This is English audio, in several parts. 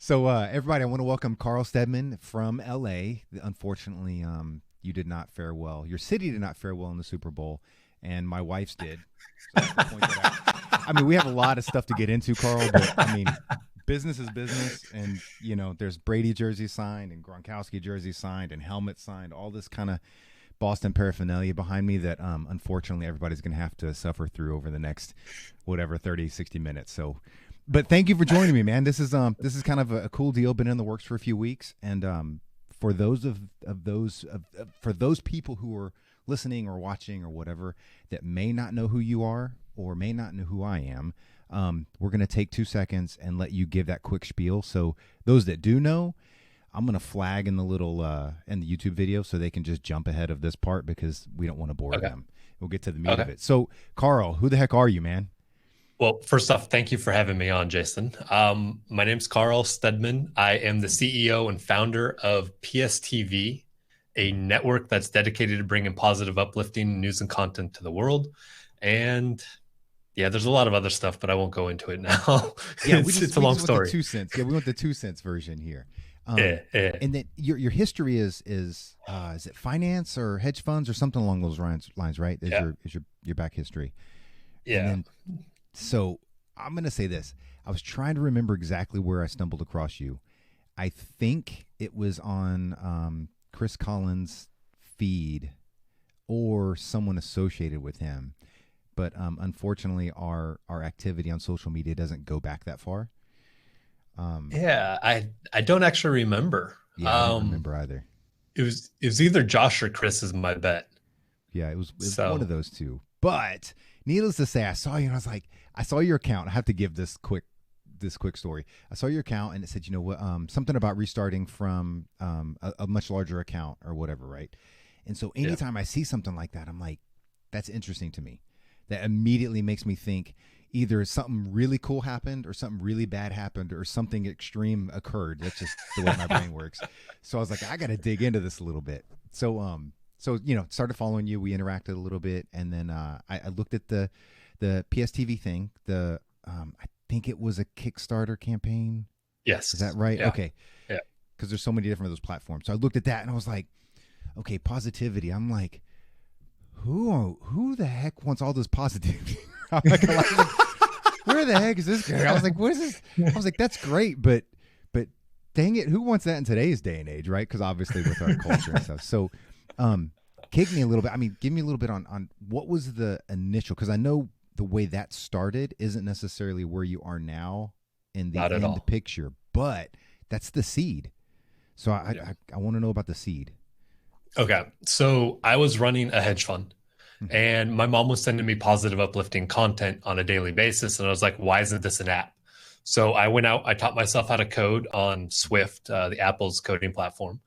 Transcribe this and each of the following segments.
So, everybody, I want to welcome Karl Stedman from LA. Unfortunately, you did not fare well. Your city did not fare well in the Super Bowl, and my wife's did. So I have to point that out. I mean, we have a lot of stuff to get into, Karl, but I mean, business is business, and there's Brady jersey signed and Gronkowski jersey signed and helmet signed, all this kind of Boston paraphernalia behind me that unfortunately everybody's going to have to suffer through over the next 30, 60 minutes. So, but thank you for joining me, man. This is kind of a cool deal. Been in the works for a few weeks, and for those for those people who are listening or watching or whatever that may not know who you are or may not know who I am, we're going to take 2 seconds and let you give that quick spiel. So those that do know, I'm going to flag in the little in the YouTube video so they can just jump ahead of this part because we don't want to bore them. We'll get to the meat of it. So, Karl, who the heck are you, man? Well, first off, thank you for having me on, Jason. My name's Karl Stedman. I am the CEO and founder of PSTV, a network that's dedicated to bringing positive, uplifting news and content to the world. And yeah, there's a lot of other stuff, but I won't go into it now. Yeah, it's a long story. The 2 cents. Yeah, we want the 2 cents version here. Yeah. And then your history is it finance or hedge funds or something along those lines, right? Is your back history? Yeah. So I'm going to say this. I was trying to remember exactly where I stumbled across you. I think it was on Chris Collins' feed or someone associated with him. But unfortunately, our activity on social media doesn't go back that far. I don't actually remember. Yeah, I don't remember either. It was either Josh or Chris is my bet. Yeah, it was one of those two. But needless to say, I saw you and I was like, I saw your account. I have to give this quick story. I saw your account and it said, something about restarting from a much larger account or whatever, right? And so anytime I see something like that, I'm like, that's interesting to me. That immediately makes me think either something really cool happened or something really bad happened or something extreme occurred. That's just the way my brain works. So I was like, I got to dig into this a little bit. So started following you. We interacted a little bit, and then I looked at the PSTV thing. I think it was a Kickstarter campaign. Yes, is that right? Yeah. Okay, yeah. Because there's so many different of those platforms. So I looked at that and I was like, okay, positivity. I'm like, who the heck wants all this positivity? I'm like, where the heck is this guy? I was like, what is this? I was like, that's great, but dang it, who wants that in today's day and age, right? Because obviously with our culture and stuff. So, kick me a little bit. I mean, give me a little bit on what was the initial, because I know the way that started isn't necessarily where you are now in the picture, but that's the seed. So I want to know about the seed. Okay. So I was running a hedge fund and my mom was sending me positive, uplifting content on a daily basis. And I was like, why isn't this an app? So I went out, I taught myself how to code on Swift, the Apple's coding platform,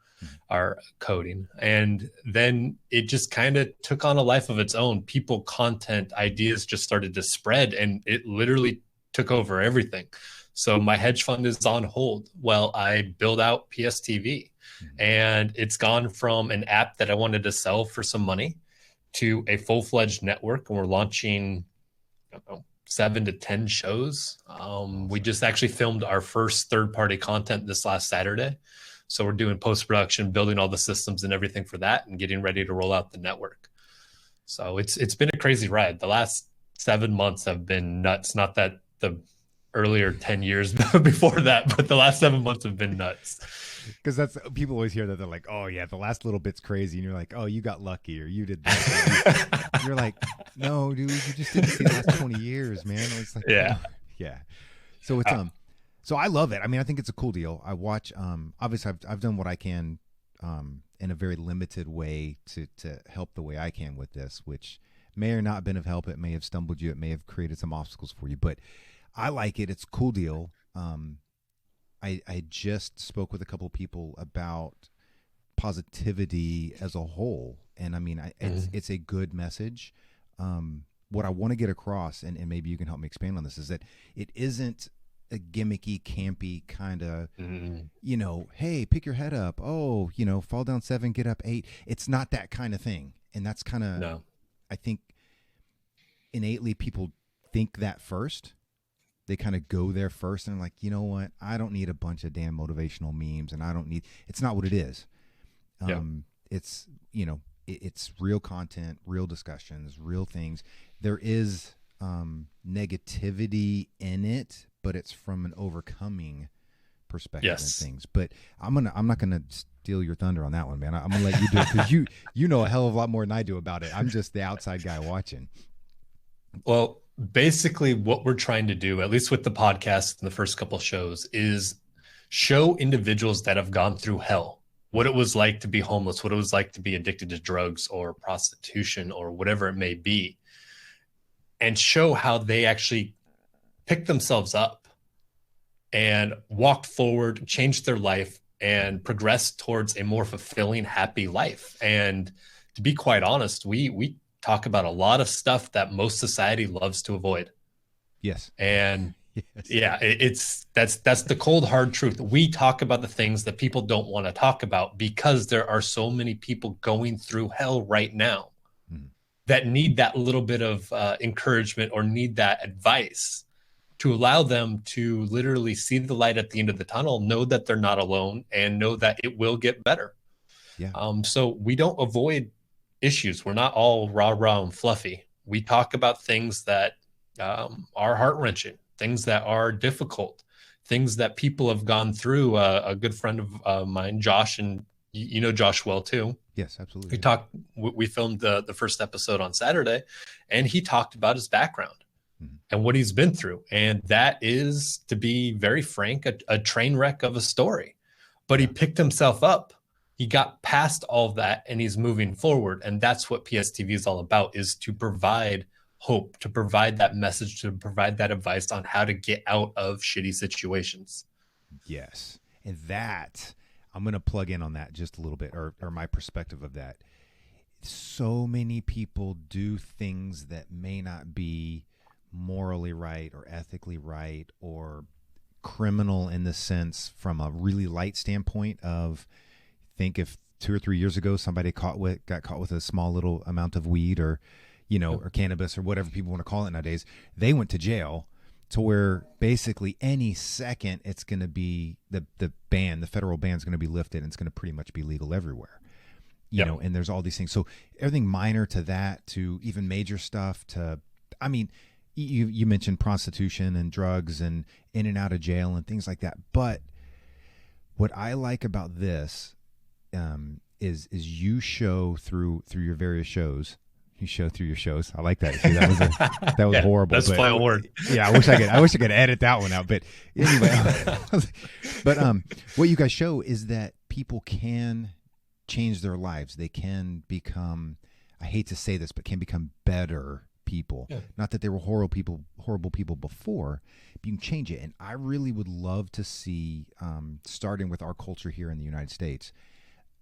our coding. And then it just kind of took on a life of its own. People, content, ideas just started to spread and it literally took over everything. So my hedge fund is on hold while I build out PSTV. And it's gone from an app that I wanted to sell for some money to a full-fledged network. And we're launching, 7 to 10 shows. We just actually filmed our first third-party content this last Saturday. So we're doing post-production, building all the systems and everything for that and getting ready to roll out the network. So it's been a crazy ride. The last 7 months have been nuts. Not that the earlier 10 years before that, but the last 7 months have been nuts. Because that's, people always hear that, they're like, oh yeah, the last little bit's crazy, and you're like, oh, you got lucky, or you did this. You're like, no, dude, you just didn't see the last 20 years, man. It's like, yeah. So it's so I love it. I mean, I think it's a cool deal. I watch, obviously I've done what I can in a very limited way to help the way I can with this, which may or not been of help. It may have stumbled you, it may have created some obstacles for you, but I like it. It's a cool deal. I just spoke with a couple of people about positivity as a whole. And I mean, it's a good message. What I want to get across, and maybe you can help me expand on this, is that it isn't a gimmicky, campy kind of, hey, pick your head up. Oh, fall down 7, get up 8. It's not that kind of thing. And that's kind of, no. I think innately people think that first. they kind of go there first and like, you know what? I don't need a bunch of damn motivational memes, and I don't need. It's not what it is. Yeah. It's it's real content, real discussions, real things. There is negativity in it, but it's from an overcoming perspective and Yes. things. But I'm not gonna steal your thunder on that one, man. I'm gonna let you do it because you know a hell of a lot more than I do about it. I'm just the outside guy watching. Well, basically, what we're trying to do, at least with the podcast and the first couple shows, is show individuals that have gone through hell what it was like to be homeless, what it was like to be addicted to drugs or prostitution or whatever it may be, and show how they actually picked themselves up and walked forward, changed their life, and progressed towards a more fulfilling, happy life. And to be quite honest, we talk about a lot of stuff that most society loves to avoid. Yes. And Yes. yeah, that's the cold hard truth. We talk about the things that people don't want to talk about because there are so many people going through hell right now that need that little bit of encouragement or need that advice to allow them to literally see the light at the end of the tunnel, know that they're not alone, and know that it will get better. Yeah. So we don't avoid issues. We're not all rah rah and fluffy. We talk about things that are heart wrenching, things that are difficult, things that people have gone through. A good friend of mine, Josh, and you know Josh well too. Yes, absolutely. We filmed the first episode on Saturday, and he talked about his background and what he's been through. And that is, to be very frank, a train wreck of a story. But he picked himself up. He got past all of that and he's moving forward. And that's what PSTV is all about, is to provide hope, to provide that message, to provide that advice on how to get out of shitty situations. Yes. And that, I'm going to plug in on that just a little bit, or my perspective of that. So many people do things that may not be morally right or ethically right or criminal in the sense from a really light standpoint of, think if 2 or 3 years ago somebody got caught with a small little amount of weed or or cannabis or whatever people want to call it nowadays, they went to jail, to where basically any second it's going to be the federal ban is going to be lifted and it's going to pretty much be legal everywhere. You know, and there's all these things. So everything minor to that, to even major stuff, to, I mean, you mentioned prostitution and drugs and in and out of jail and things like that. But what I like about this is you show through your various shows. You show through your shows. I like that. See, that was horrible. That's my word. Yeah, I wish I could edit that one out. But anyway, but what you guys show is that people can change their lives. They can become, I hate to say this, but can become better people. Yeah. Not that they were horrible people before, but you can change it. And I really would love to see, starting with our culture here in the United States,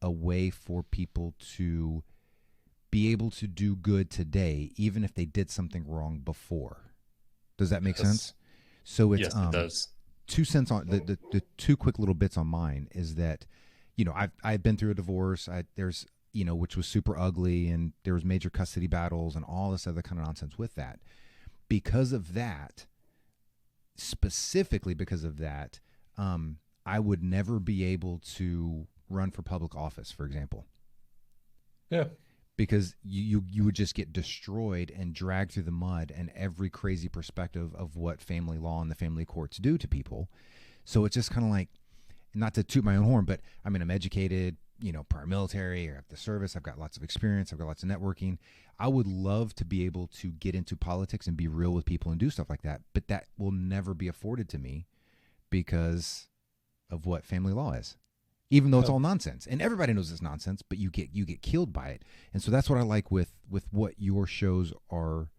a way for people to be able to do good today, even if they did something wrong before. Does that make sense? So it's, yes, it does. 2 cents on the two quick little bits on mine is that, I've been through a divorce. There's, which was super ugly, and there was major custody battles and all this other kind of nonsense with that. Because of that, specifically because of that, I would never be able to run for public office, for example. Yeah. Because you would just get destroyed and dragged through the mud and every crazy perspective of what family law and the family courts do to people. So it's just kind of like, not to toot my own horn, but I mean, I'm educated, prior military, I have the service, I've got lots of experience, I've got lots of networking. I would love to be able to get into politics and be real with people and do stuff like that, but that will never be afforded to me because of what family law is. Even though it's all nonsense, and everybody knows it's nonsense, but you get killed by it. And so that's what I like with what your shows are.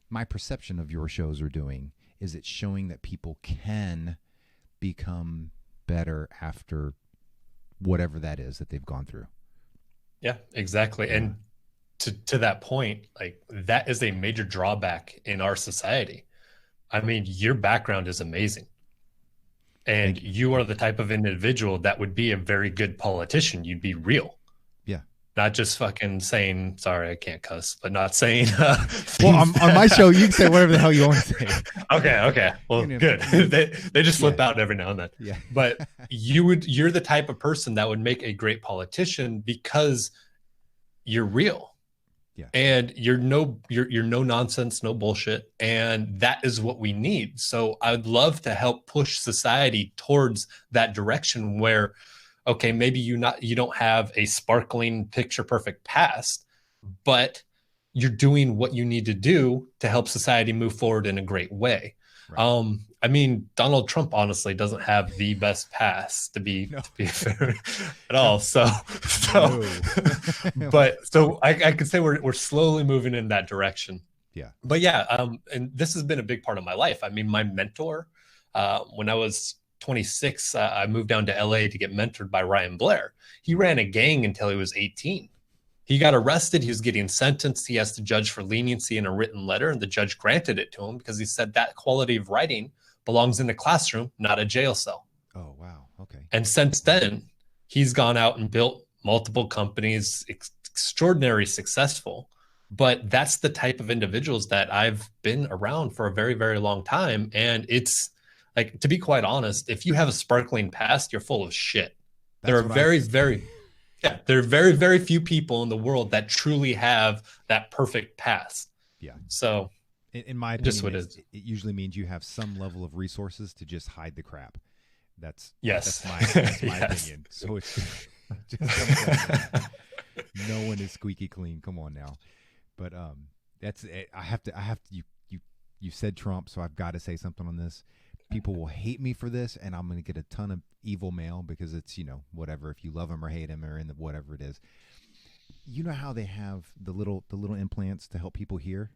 My perception of your shows are doing is it's showing that people can become better after whatever that is that they've gone through. Yeah, exactly. Yeah. And to that point, like, that is a major drawback in our society. I mean, your background is amazing. And you are the type of individual that would be a very good politician. You'd be real. Yeah. Not just fucking saying, sorry, I can't cuss, but not saying Well, things on my show, you can say whatever the hell you want to say. Okay. Well, good. They just slip out every now and then. Yeah. But you're the type of person that would make a great politician because you're real. Yeah. And you're no nonsense, no bullshit. And that is what we need. So I'd love to help push society towards that direction where, okay, maybe you don't have a sparkling picture perfect past, but you're doing what you need to do to help society move forward in a great way. Right. I mean, Donald Trump honestly doesn't have the best pass to be fair at all. So but so I could say we're slowly moving in that direction. Yeah. But yeah, and this has been a big part of my life. I mean, my mentor, when I was 26, I moved down to LA to get mentored by Ryan Blair. He ran a gang until he was 18. He got arrested. He was getting sentenced. He has to judge for leniency in a written letter, and the judge granted it to him because he said that quality of writing belongs in the classroom, not a jail cell. Oh, wow. Okay. And since then, he's gone out and built multiple companies, extraordinarily successful. But that's the type of individuals that I've been around for a very, very long time. And it's like, to be quite honest, if you have a sparkling past, you're full of shit. There are very, very few people in the world that truly have that perfect past. Yeah. So in my opinion, it usually means you have some level of resources to just hide the crap. That's my opinion. So it's just no one is squeaky clean. Come on now. But that's it. I have to you said Trump, so I've got to say something on this. People will hate me for this, and I'm going to get a ton of evil mail because it's, whatever, if you love him or hate him or in the whatever it is. You know how they have the little implants to help people hear?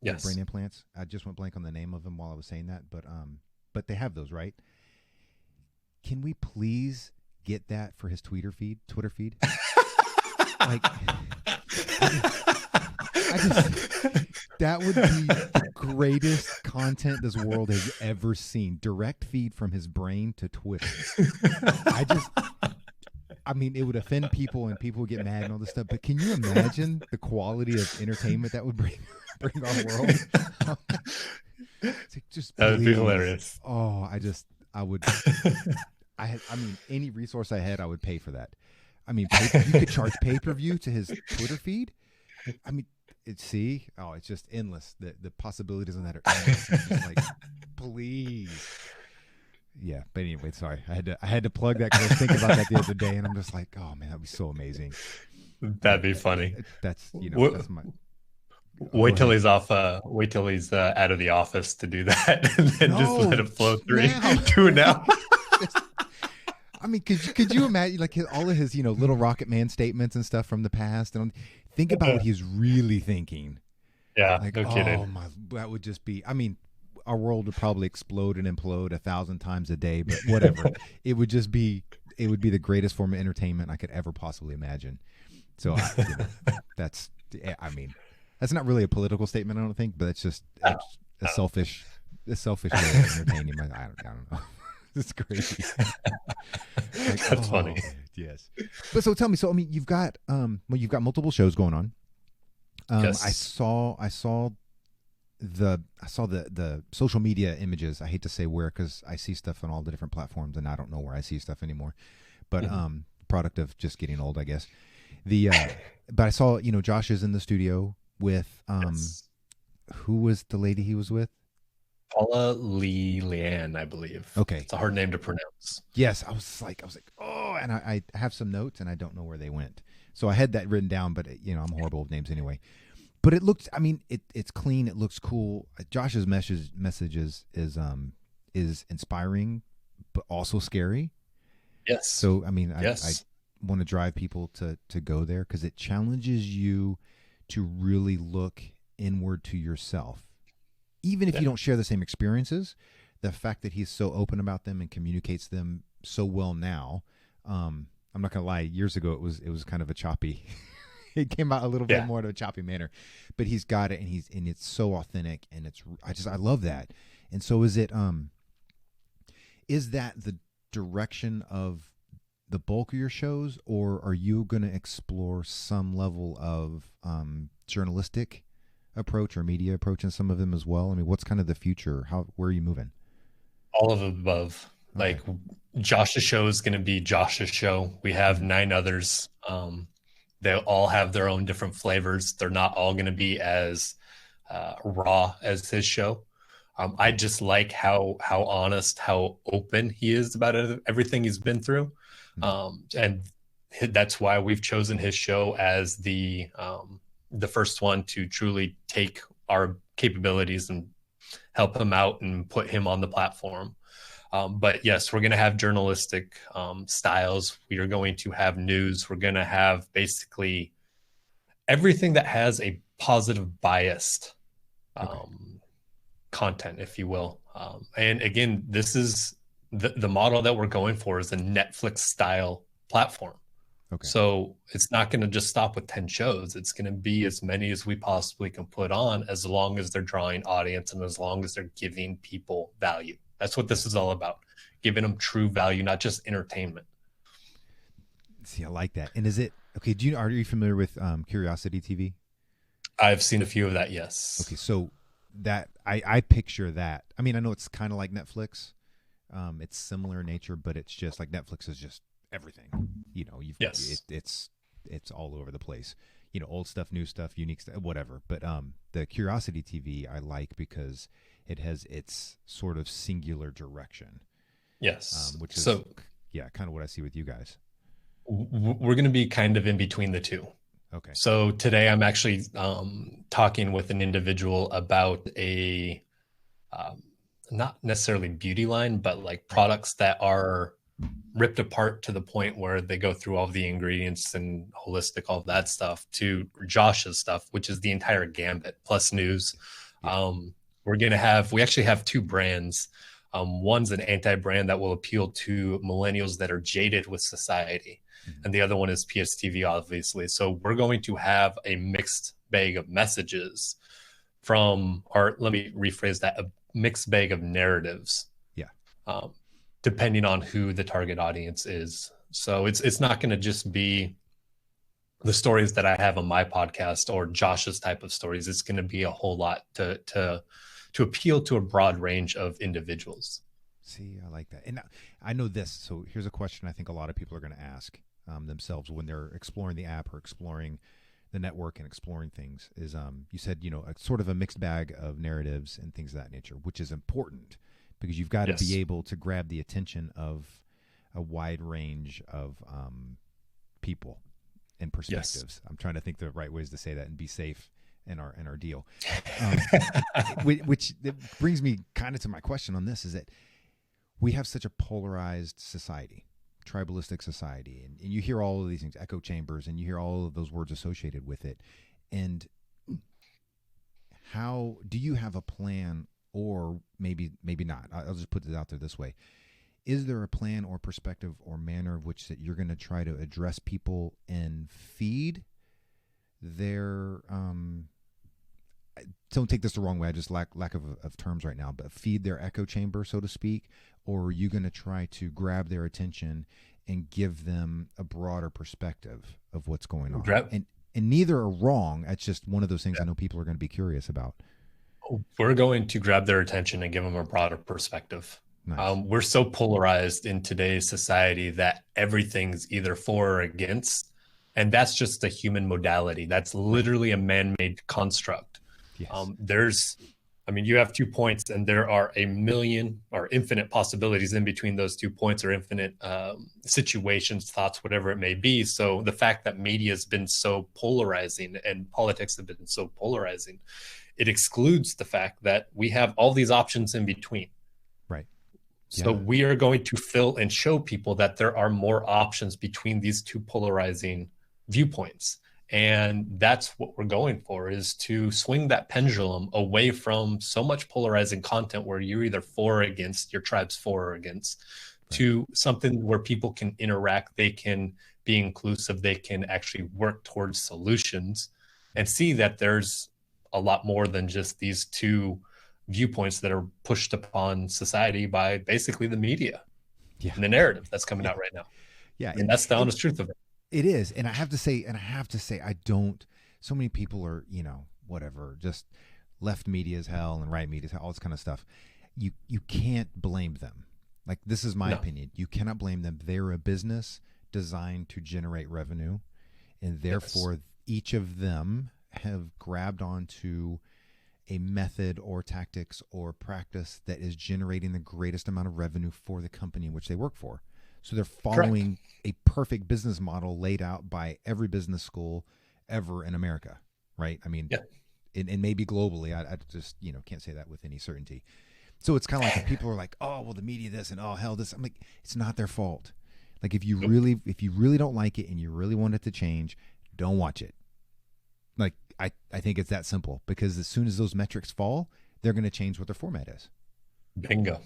Yes. Brain implants. I just went blank on the name of them while I was saying that, but they have those, right? Can we please get that for his Twitter feed? Like, that would be the greatest content this world has ever seen. Direct feed from his brain to Twitter. It would offend people and people would get mad and all this stuff. But can you imagine the quality of entertainment that would bring our world? That would be hilarious. Oh, I would. Any resource I had, I would pay for that. You could charge pay-per-view to his Twitter feed. It's just endless. The possibilities in that are endless. It's just like, please. Yeah, but anyway, sorry. I had to plug that because I was thinking about that the other day, and I'm just like, oh man, that'd be so amazing. That'd be funny. That's that's my. Wait till he's off. Wait till he's out of the office to do that, and then just let it flow through. Do it now. Could you imagine all of his little Rocket Man statements and stuff from the past, and think about what he's really thinking. Yeah, no kidding. Oh my, that would just be. Our world would probably explode and implode 1,000 times a day, but whatever. It would be the greatest form of entertainment I could ever possibly imagine. So that's not really a political statement, I don't think, but it's just a selfish way of entertaining. I don't know. It's crazy. That's funny. Yes. But so tell me, you've got multiple shows going on. Yes. I saw the social media images. I hate to say where, because I see stuff on all the different platforms and I don't know where I see stuff anymore. But product of just getting old, I guess. But I saw Josh is in the studio with who was the lady he was with? Paula Leanne, I believe. Okay, it's a hard name to pronounce. Yes, I was like, oh, and I have some notes and I don't know where they went. So I had that written down, but I'm horrible with names anyway. But it looks, it's clean. It looks cool. Josh's message is inspiring, but also scary. Yes. So I want to drive people to go there because it challenges you to really look inward to yourself. Even if you don't share the same experiences, the fact that he's so open about them and communicates them so well now, I'm not gonna lie. Years ago, it was kind of a choppy. It came out a little bit more to a choppy manner, but he's got it, and it's so authentic, and I love that. And so is it? Is that the direction of the bulk of your shows, or are you going to explore some level of journalistic approach or media approach in some of them as well? I mean, what's kind of the future? Where are you moving? All of the above. Okay. Like Josh's show is going to be Josh's show. We have Mhm. 9 others. They all have their own different flavors. They're not all going to be as raw as his show. I Okay. just like how honest, how open he is about everything he's been through, Mhm. and that's why we've chosen his show as the first one to truly take our capabilities and help him out and put him on the platform. But yes, we're going to have journalistic styles. We are going to have news. We're going to have basically everything that has a positive biased Okay. content, if you will. And again, this is the model that we're going for is a Netflix style platform. Okay. So it's not going to just stop with 10 shows. It's going to be as many as we possibly can put on, as long as they're drawing audience and as long as they're giving people value. That's what Yeah. this is all about. Giving them true value, not just entertainment. See, I like that. And is it okay? Are you familiar with Curiosity TV? I've seen a few of that, yes. Okay, so that I picture that. I mean, I know it's kind of like Netflix. It's similar in nature, but it's just like Netflix is just everything. You know, Yes. it's all over the place. You know, old stuff, new stuff, unique stuff, whatever. But the Curiosity TV I like because it has its sort of singular direction, Yes. which is So yeah, kind of what I see with you guys. we're going to be kind of in between the two. Okay. So today I'm actually talking with an individual about a um, not necessarily beauty line, but like products that are ripped apart to the point where they go through all the ingredients and holistic, all of that stuff, to Josh's stuff, which is the entire gambit plus news. Yeah. We actually have 2 brands. One's an anti-brand that will appeal to millennials that are jaded with society, Mhm. and the other one is PSTV, obviously. So we're going to have a mixed bag of messages or let me rephrase that, a mixed bag of narratives, Yeah. um, depending on who the target audience is. So it's not going to just be the stories that I have on my podcast or Josh's type of stories. It's going to be a whole lot to appeal to a broad range of individuals. See, I like that. And I know this. So here's a question I think a lot of people are going to ask themselves when they're exploring the app or exploring the network and exploring things is you said, you know, a sort of a mixed bag of narratives and things of that nature, which is important because you've got to be Yes. able to grab the attention of a wide range of people and Yes. perspectives. I'm trying to think the right ways to say that and be safe in our deal. Um, which brings me kind of to my question on this is that we have such a polarized society, tribalistic society, and you hear all of these things, echo chambers, and you hear all of those words associated with it. And how do you have a plan, or maybe not? I'll just put it out there this way: is there a plan or perspective or manner of which that you're going to try to address people and feed their don't take this the wrong way. I just lack of terms right now, but feed their echo chamber, so to speak, or are you going to try to grab their attention and give them a broader perspective of what's going on? Grab, And neither are wrong. It's just one of those things I yeah. know people are going to be curious about. We're going to grab their attention and give them a broader perspective. Nice. We're so polarized in today's society that everything's either for or against. And that's just a human modality. That's Right. literally a man-made construct. Yes. You have 2 points, and there are a million or infinite possibilities in between those 2 points, or infinite situations, thoughts, whatever it may be. So the fact that media has been so polarizing and politics have been so polarizing, it excludes the fact that we have all these options in between. Right. So Yeah. we are going to fill and show people that there are more options between these two polarizing viewpoints. And that's what we're going for, is to swing that pendulum away from so much polarizing content where you're either for or against, your tribe's for or against, Right. to something where people can interact, they can be inclusive, they can actually work towards solutions and see that there's a lot more than just these two viewpoints that are pushed upon society by basically the media Yeah. and the narrative that's coming Yeah. out right now. Yeah, And that's the honest truth of it. it is. And I have to say, I don't. So many people are, whatever, just left media is hell and right media is hell, all this kind of stuff. You can't blame them. Like, this is my No, opinion. You cannot blame them. They're a business designed to generate revenue, and yes, therefore each of them have grabbed onto a method or tactics or practice that is generating the greatest amount of revenue for the company in which they work for. So they're correct. following a perfect business model laid out by every business school ever in America, right? I mean, Yeah. and maybe globally. I just can't say that with any certainty. So it's kind of like when people are like, "Oh, well, the media this and oh hell this." I'm like, it's not their fault. Like, Nope. if you really don't like it and you really want it to change, don't watch it. Like, I think it's that simple, because as soon as those metrics fall, they're going to change what their format is. Bingo.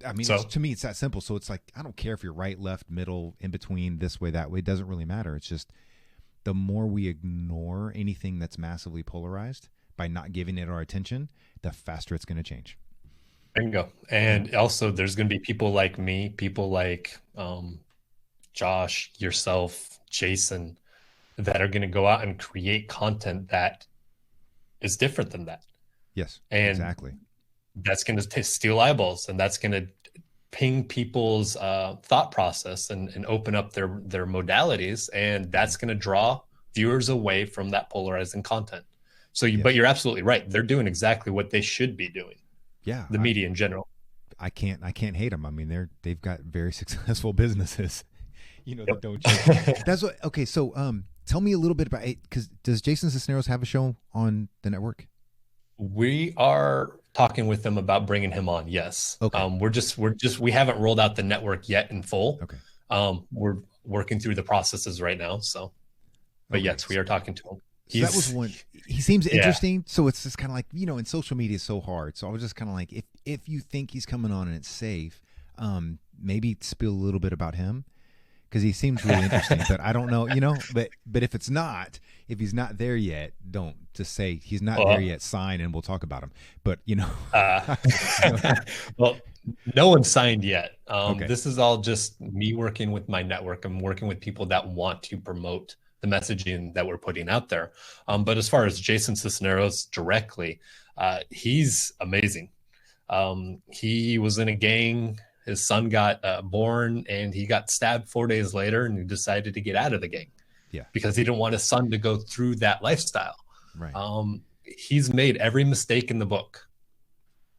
I mean, So to me, it's that simple. So it's like, I don't care if you're right, left, middle, in between, this way, that way. It doesn't really matter. It's just the more we ignore anything that's massively polarized by not giving it our attention, the faster it's going to change. bingo. Yeah. And also, there's going to be people like me, people like Josh, yourself, Jason, that are going to go out and create content that is different than that. Yes, And exactly. that's going to steal eyeballs, and that's going to ping people's thought process and open up their modalities. And that's going to draw viewers away from that polarizing content. So, but Yes. you're absolutely right. They're doing exactly what they should be doing, Yeah. the media in general. I can't hate them. I mean, they've got very successful businesses, that Yep. don't change. That's what. Okay, so tell me a little bit about it, because does Jason Cisneros have a show on the network? We are talking with them about bringing him on. Yes. Okay. We haven't rolled out the network yet in full. Okay. We're working through the processes right now. So, but Okay. yes, we are talking to him. So that was He's, one. He seems yeah. interesting. So it's just kind of like, in social media is so hard. So I was just kind of like, if you think he's coming on and it's safe, maybe spill a little bit about him, because he seems really interesting. But I don't know, But if if he's not there yet, don't just say he's not there Well, yet. Sign and we'll talk about him. But uh, well, no one's signed yet. Okay. This is all just me working with my network. I'm working with people that want to promote the messaging that we're putting out there. But as far as Jason Cisneros directly, he's amazing. He was in a gang. His son got born, and he got stabbed 4 days later, and he decided to get out of the gang Yeah. because he didn't want his son to go through that lifestyle. Right. He's made every mistake in the book.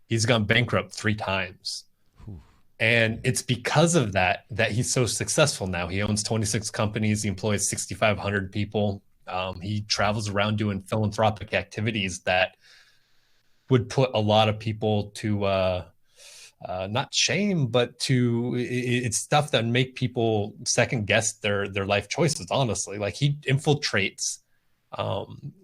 He's gone bankrupt 3 times. Whew. And it's because of that he's so successful now. He owns 26 companies. He employs 6,500 people. He travels around doing philanthropic activities that would put a lot of people to not shame, but it's stuff that make people second guess their life choices. Honestly, like, he infiltrates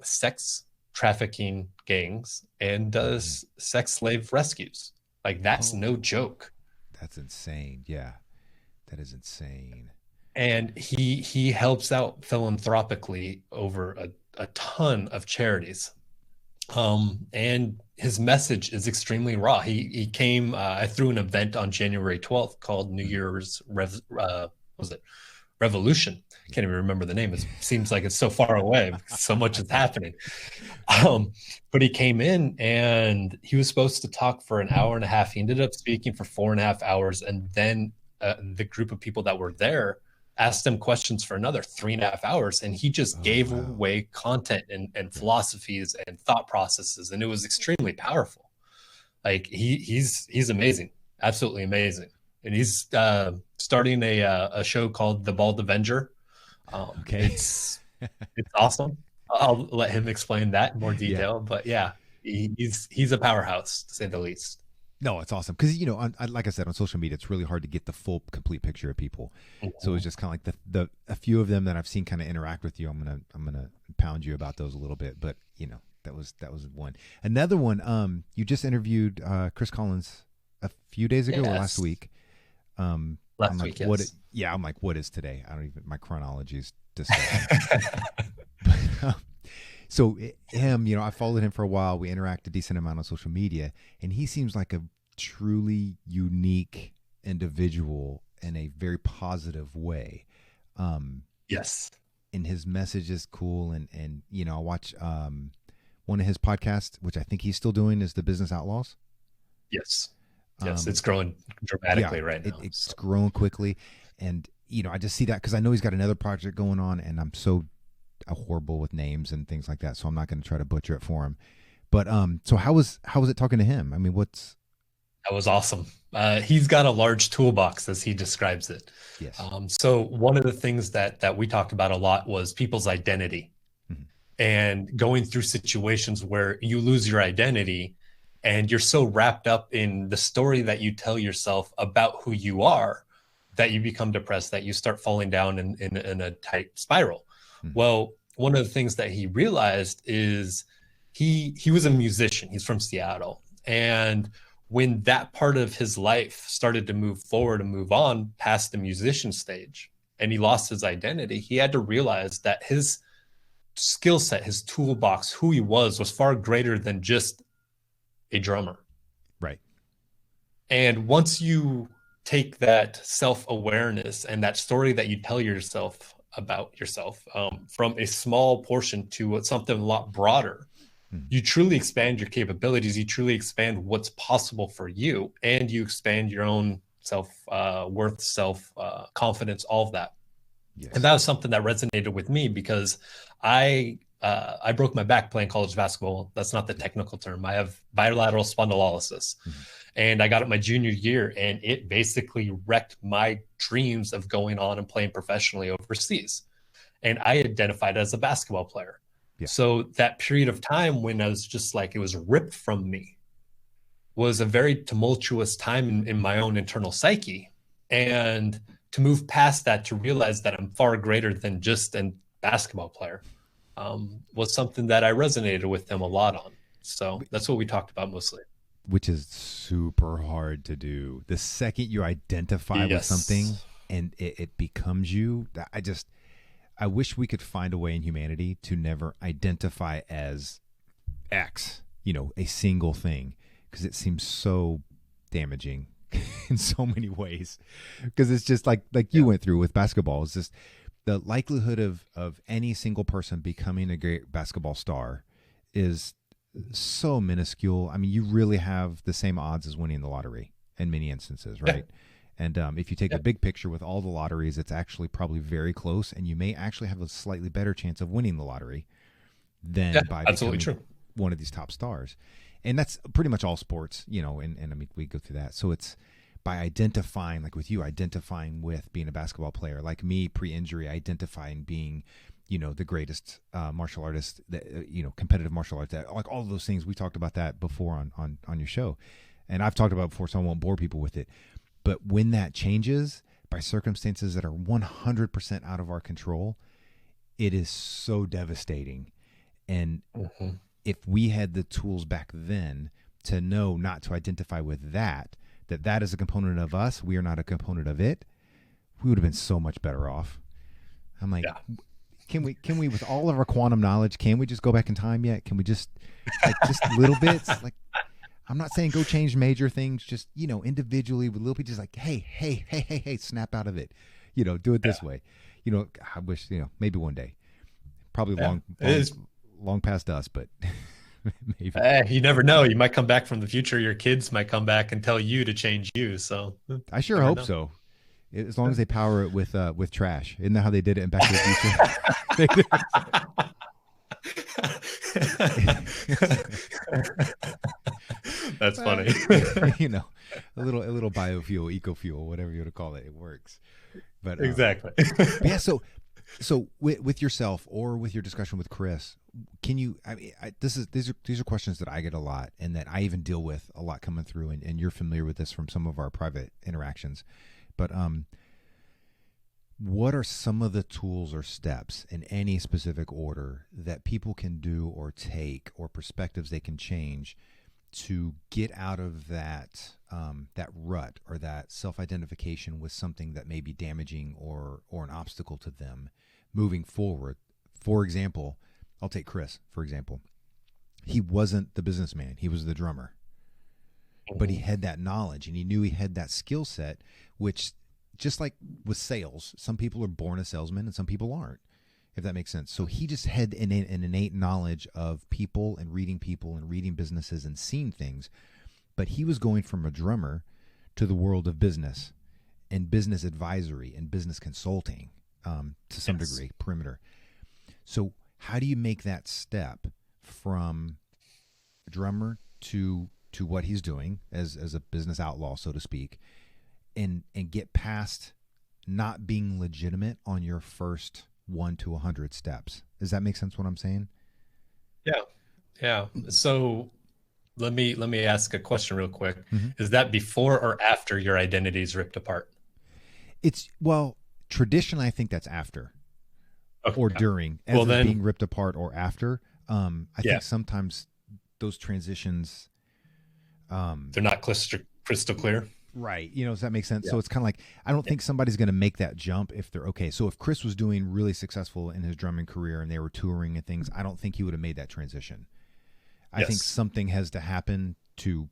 sex trafficking gangs and does sex slave rescues. Like, that's no Oh, joke. that's insane. Yeah. That is insane. And he helps out philanthropically over a ton of charities. And his message is extremely raw. He came. I threw an event on January 12th called New Year's was it Revolution? I can't even remember the name. It seems like it's so far away. So much is happening. But he came in and he was supposed to talk for an hour and a half. He ended up speaking for 4.5 hours, and then the group of people that were there asked him questions for another 3.5 hours, and he just Oh, gave wow. away content and Yeah. philosophies and thought processes, and it was extremely powerful. Like, he's amazing, absolutely amazing, and he's starting a show called The Bald Avenger. Okay. It's awesome. I'll let him explain that in more Yeah. detail, but yeah, he's a powerhouse, to say the least. No, it's awesome because like I said, on social media, it's really hard to get the full, complete picture of people. So it's just kind of like the a few of them that I've seen kind of interact with you. I'm gonna pound you about those a little bit, but that was one. Another one. You just interviewed Chris Collins a few days ago or last Yes, week. I'm last like, week, yes. yeah, I'm like, what is today? I don't even. My chronology is disgusting. So him, I followed him for a while. We interact a decent amount on social media, and he seems like a truly unique individual in a very positive way. Yes. And his message is cool. And you know, I watch one of his podcasts, which I think he's still doing, is the Business Outlaws. Yes. Yes. Um, It's growing yeah, dramatically right now. it's So growing quickly, and you know, I just see that because I know he's got another project going on, and I'm so horrible with names and things like that, so I'm not going to try to butcher it for him. But so how was it talking to him? I mean, what's that was awesome. He's got a large toolbox, as he describes it. yes, So one of the things that we talked about a lot was people's identity, mhm, and going through situations where you lose your identity and you're so wrapped up in the story that you tell yourself about who you are that you become depressed, that you start falling down in a tight spiral. mhm, Well, one of the things that he realized is he was a musician. He's from Seattle. And when that part of his life started to move forward and move on past the musician stage, and he lost his identity, he had to realize that his skill set, his toolbox, who he was far greater than just a drummer. right, And once you take that self awareness and that story that you tell yourself about yourself, from a small portion to something a lot broader, mhm, you truly expand your capabilities. You truly expand what's possible for you, and you expand your own self worth, self confidence, all of that. And yes, that was something that resonated with me because I broke my back playing college basketball. That's not the technical term. I have bilateral spondylolysis, mhm, and I got it my junior year, and it basically wrecked my dreams of going on and playing professionally overseas. And I identified as a basketball player. yeah, So that period of time when I was just like, it was ripped from me, was a very tumultuous time in my own internal psyche. And to move past that, to realize that I'm far greater than just a basketball player, was something that I resonated with them a lot on. So that's what we talked about mostly. which is super hard to do. The second you identify with something Yes. and it becomes you, I wish we could find a way in humanity to never identify as X, you know, a single thing, because it seems so damaging in so many ways. Because it's just like you Yeah. went through with basketball. It's just the likelihood of any single person becoming a great basketball star is so minuscule. I mean, you really have the same odds as winning the lottery in many instances, Yeah. right? And if you take Yeah. the big picture with all the lotteries, it's actually probably very close, and you may actually have a slightly better chance of winning the lottery Yeah. than by Absolutely becoming true. one of these top stars. And that's pretty much all sports, you know, and I mean, we go through that. So it's by identifying, like with you, identifying with being a basketball player, like me pre-injury, identifying being, you know, the greatest martial artist, that, you know, competitive martial arts, like all of those things. We talked about that before on your show. And I've talked about it before, so I won't bore people with it. But when that changes by circumstances that are 100% out of our control, it is so devastating. And Mhm. if we had the tools back then to know not to identify with that is a component of us, we are not a component of it, we would have been so much better off. I'm like, Yeah. can we with all of our quantum knowledge, can we just go back in time yet? Can we just like just little bits? Like, I'm not saying go change major things, just, you know, individually with little bit, just like, hey, snap out of it. You know, do it Yeah. this way. You know, I wish, you know, maybe one day. Probably Yeah. long It long is. long past us, but maybe. You never know. You might come back from the future. Your kids might come back and tell you to change you. So I sure never hope know. so. As long as they power it with trash. Isn't that how they did it in Back to the Future? They did That's funny. you know, a little biofuel, eco-fuel, whatever you want to call it. It works. But Exactly. but yeah, so with yourself or with your discussion with Chris, can you? I mean, these are questions that I get a lot, and that I even deal with a lot coming through, and you're familiar with this from some of our private interactions. But what are some of the tools or steps in any specific order that people can do or take, or perspectives they can change to get out of that rut or that self-identification with something that may be damaging or an obstacle to them moving forward? For example, I'll take Chris, for example. He wasn't the businessman, he was the drummer, but he Mhm. had that knowledge and he knew he had that skill set, which just like with sales, some people are born a salesman and some people aren't, if that makes sense. So he just had an innate knowledge of people and reading businesses and seeing things. But he was going from a drummer to the world of business and business advisory and business consulting, to some degree, perimeter. So how do you make that step from drummer to what he's doing as a business outlaw, so to speak, and get past not being legitimate on your first 1 to 100 steps? Does that make sense what I'm saying? Yeah. So let me ask a question real quick. Mm-hmm. Is that before or after your identity is ripped apart? Well, traditionally, I think that's after. Okay. Or during, as it's being ripped apart, or after. I think sometimes those transitions, they're not crystal clear. Right. Does that make sense? Yeah. So it's kind of like, I don't think somebody's going to make that jump if they're okay. So if Chris was doing really successful in his drumming career and they were touring and things, I don't think he would have made that transition. I think something has to happen to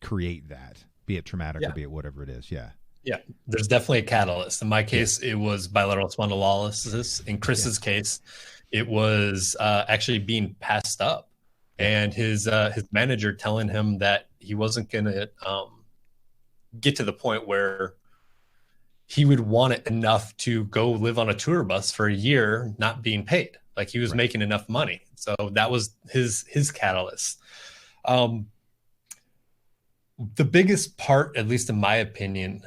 create that, be it traumatic or be it whatever it is. Yeah. Yeah, there's definitely a catalyst. In my case, it was bilateral spondylolysis. In Chris's case, it was actually being passed up, and his manager telling him that he wasn't going to get to the point where he would want it enough to go live on a tour bus for a year, not being paid. Like he was making enough money. So that was his catalyst. The biggest part, at least in my opinion,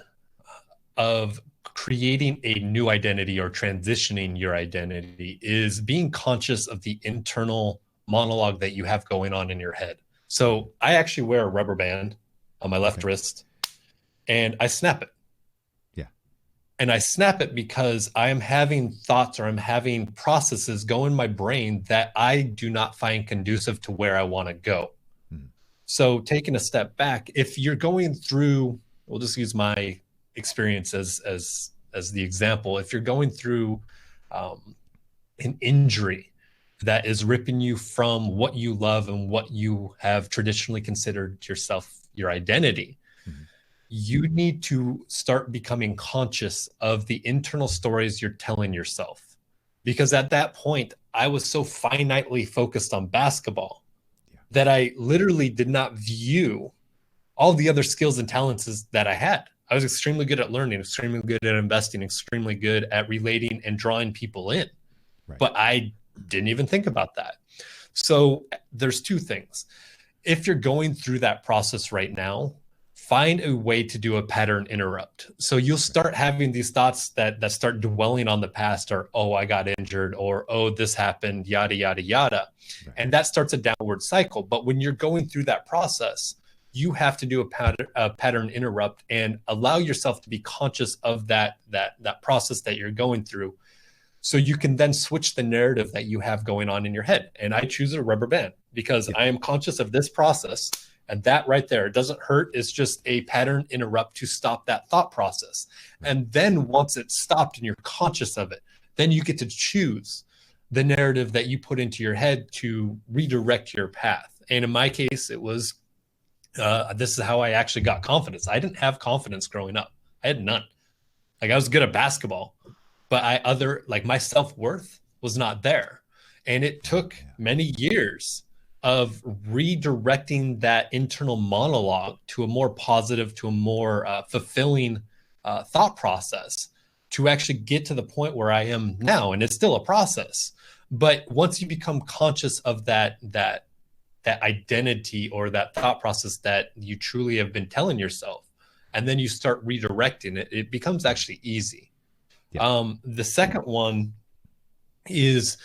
of creating a new identity or transitioning your identity is being conscious of the internal monologue that you have going on in your head. So I actually wear a rubber band on my left wrist and I snap it. Yeah. And I snap it because I am having thoughts or I'm having processes go in my brain that I do not find conducive to where I want to go. So taking a step back, if you're going through, we'll just use my experience as the example. If you're going through an injury that is ripping you from what you love and what you have traditionally considered yourself, your identity, you need to start becoming conscious of the internal stories you're telling yourself. Because at that point, I was so finitely focused on basketball that I literally did not view all the other skills and talents that I had. I was extremely good at learning, extremely good at investing, extremely good at relating and drawing people in. Right. But I didn't even think about that. So there's two things. If you're going through that process right now, find a way to do a pattern interrupt. So you'll start having these thoughts that start dwelling on the past, or, oh, I got injured, or, oh, this happened, yada, yada, yada. Right. And that starts a downward cycle. But when you're going through that process, you have to do a pattern interrupt and allow yourself to be conscious of that process that you're going through, so you can then switch the narrative that you have going on in your head. And I choose a rubber band because I am conscious of this process, and that right there, it doesn't hurt. It's just a pattern interrupt to stop that thought process. And then once it's stopped and you're conscious of it, then you get to choose the narrative that you put into your head to redirect your path. And in my case, it was, this is how I actually got confidence. I didn't have confidence growing up. I had none. Like, I was good at basketball, but my self-worth was not there. And it took many years of redirecting that internal monologue to a more positive, to a more fulfilling thought process to actually get to the point where I am now. And it's still a process. But once you become conscious of that identity or that thought process that you truly have been telling yourself, and then you start redirecting it, it becomes actually easy. Yeah. The second one is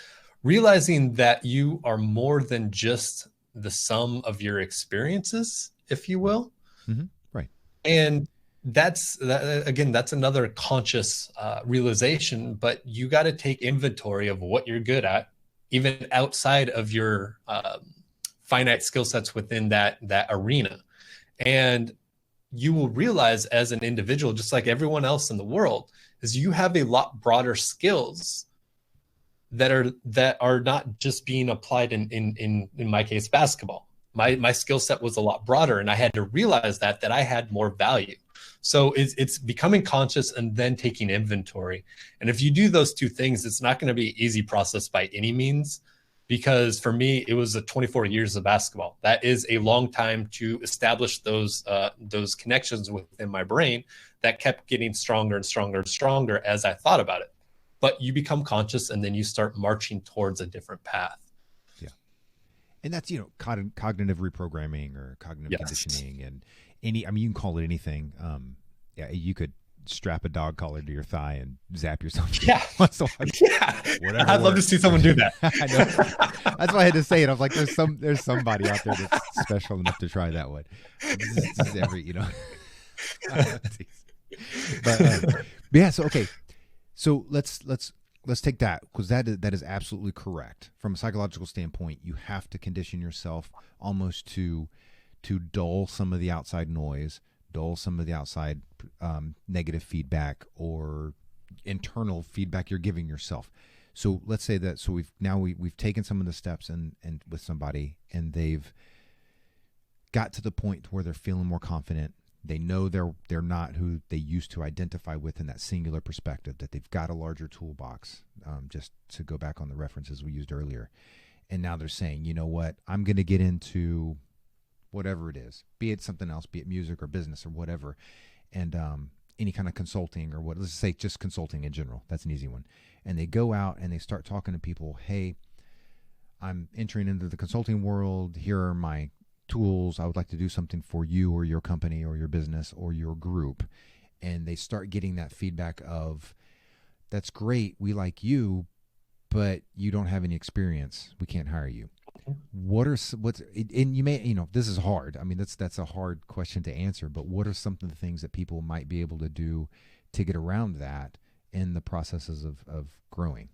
realizing that you are more than just the sum of your experiences, if you will. Mm-hmm. Right. And that's another conscious realization, but you got to take inventory of what you're good at, even outside of your finite skill sets within that arena. And you will realize as an individual, just like everyone else in the world, is you have a lot broader skills that are not just being applied in my case, basketball. My skill set was a lot broader, and I had to realize that I had more value. So it's becoming conscious and then taking inventory. And if you do those two things, it's not going to be an easy process by any means, because for me, it was 24 years of basketball. That is a long time to establish those connections within my brain that kept getting stronger and stronger and stronger as I thought about it. But you become conscious and then you start marching towards a different path. Yeah. And that's, cognitive reprogramming or cognitive conditioning, and you can call it anything. Yeah, you could strap a dog collar to your thigh and zap yourself. Yeah. Yeah. Whatever I'd love to see someone do that. I know. That's why I had to say it. I was like, there's somebody out there that's special enough to try that one. This is every, but yeah. So, okay. So let's take that, because that is absolutely correct. From a psychological standpoint, you have to condition yourself almost to dull some of the outside noise, dull some of the outside negative feedback or internal feedback you're giving yourself. So let's say that. So we've taken some of the steps and with somebody, and they've got to the point where they're feeling more confident. They know they're not who they used to identify with in that singular perspective, that they've got a larger toolbox, just to go back on the references we used earlier. And now they're saying, you know what, I'm going to get into whatever it is, be it something else, be it music or business or whatever. And any kind of consulting or let's say just consulting in general. That's an easy one. And they go out and they start talking to people. Hey, I'm entering into the consulting world. Here are my tools. I would like to do something for you or your company or your business or your group. And they start getting that feedback of, that's great, we like you, but you don't have any experience, we can't hire you. And you may, this is hard. I mean, that's a hard question to answer, but what are some of the things that people might be able to do to get around that in the processes of growing?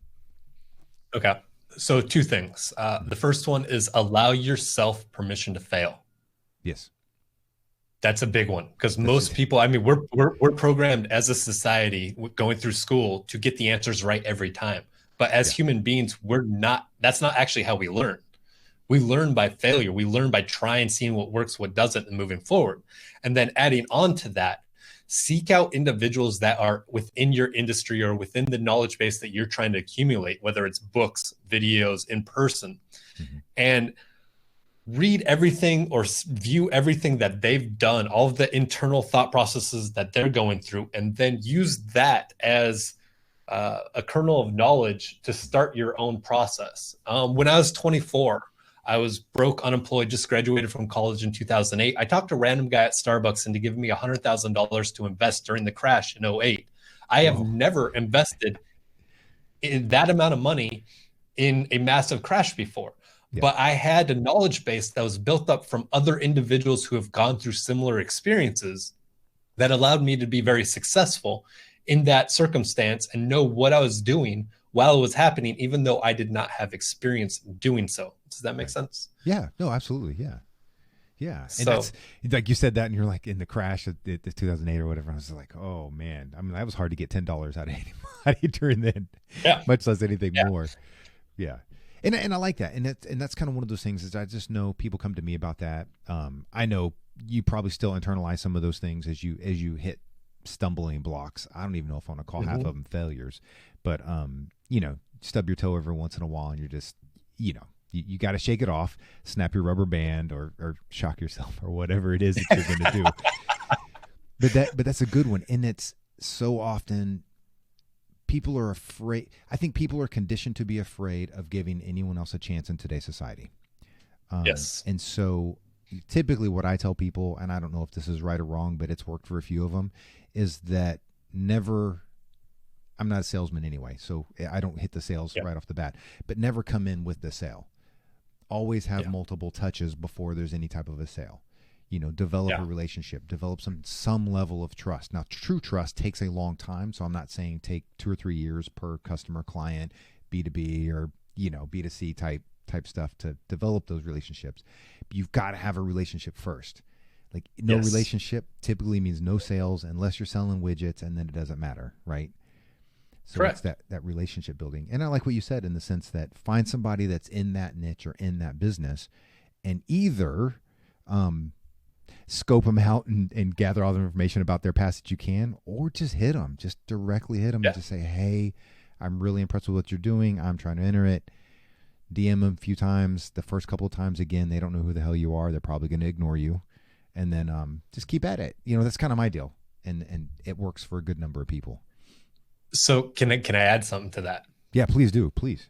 Okay. So two things. The first one is allow yourself permission to fail. Yes. That's a big one, because most people, I mean, we're programmed as a society going through school to get the answers right every time. But as human beings, that's not actually how we learn. We learn by failure. We learn by trying, seeing what works, what doesn't, and moving forward. And then adding on to that, seek out individuals that are within your industry or within the knowledge base that you're trying to accumulate, whether it's books, videos, in person, and read everything or view everything that they've done, all of the internal thought processes that they're going through, and then use that as a kernel of knowledge to start your own process. When I was 24, I was broke, unemployed, just graduated from college in 2008. I talked to a random guy at Starbucks into giving me $100,000 to invest during the crash in 2008. I have never invested in that amount of money in a massive crash before. But I had a knowledge base that was built up from other individuals who have gone through similar experiences that allowed me to be very successful in that circumstance and know what I was doing while it was happening, even though I did not have experience doing so. Does that make sense? Yeah, no, absolutely. Yeah. Yeah. And So- that's like you said that, and you're like in the crash of the 2008 or whatever. I was like, oh man, I mean, that was hard to get $10 out of anybody during then, much less anything more. Yeah. And I like that. And that's kind of one of those things is I just know people come to me about that. I know you probably still internalize some of those things as you hit stumbling blocks. I don't even know if I want to call half of them failures, but stub your toe every once in a while and you're just, you got to shake it off, snap your rubber band or shock yourself or whatever it is that you're going to do. But that's a good one. And it's so often people are afraid. I think people are conditioned to be afraid of giving anyone else a chance in today's society. Yes. And so typically what I tell people, and I don't know if this is right or wrong, but it's worked for a few of them, is that I'm not a salesman anyway, so I don't hit the sales right off the bat, but never come in with the sale. Always have multiple touches before there's any type of a sale. Develop a relationship, develop some level of trust. Now, true trust takes a long time, so I'm not saying take 2 or 3 years per customer, client, B2B or B2C type stuff to develop those relationships. But you've got to have a relationship first. Like no relationship typically means no sales unless you're selling widgets, and then it doesn't matter, right? So Correct. it's that relationship building. And I like what you said in the sense that find somebody that's in that niche or in that business, and either scope them out and gather all the information about their past that you can, or just hit them, just directly hit them and just say, hey, I'm really impressed with what you're doing. I'm trying to enter it. DM them a few times. The first couple of times, again, they don't know who the hell you are. They're probably going to ignore you. And then just keep at it. That's kind of my deal. And it works for a good number of people. So can I add something to that? Yeah, please do. Please.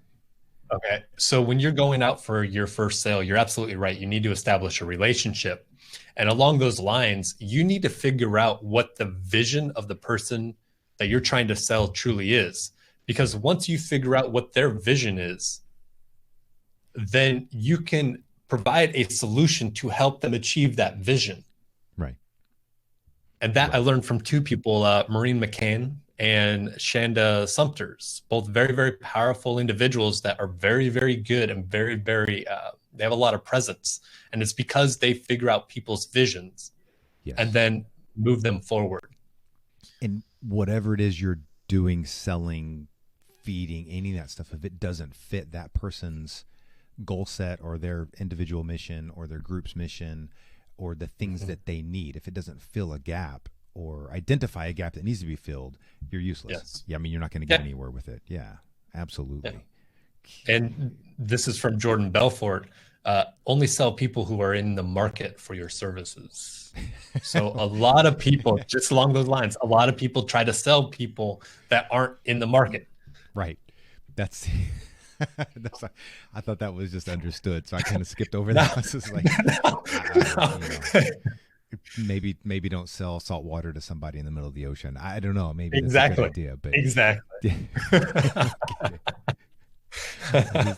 Okay. So when you're going out for your first sale, you're absolutely right. You need to establish a relationship. And along those lines, you need to figure out what the vision of the person that you're trying to sell truly is. Because once you figure out what their vision is, then you can provide a solution to help them achieve that vision. Right. And that I learned from two people, Maureen McCann and Shanda Sumters, both very, very powerful individuals that are very, very good and very, very, they have a lot of presence. And it's because they figure out people's visions and then move them forward. And whatever it is you're doing, selling, feeding, any of that stuff, if it doesn't fit that person's goal set or their individual mission or their group's mission or the things that they need, if it doesn't fill a gap or identify a gap that needs to be filled, you're useless. Yes. Yeah, I mean, you're not going to get anywhere with it. Yeah, absolutely. Yeah. And this is from Jordan Belfort. Only sell people who are in the market for your services. So a lot of people, just along those lines, a lot of people try to sell people that aren't in the market. Right. That's I thought that was just understood, so I kind of skipped over that. I was just like, maybe don't sell salt water to somebody in the middle of the ocean. I don't know. Maybe that's a good idea, but Just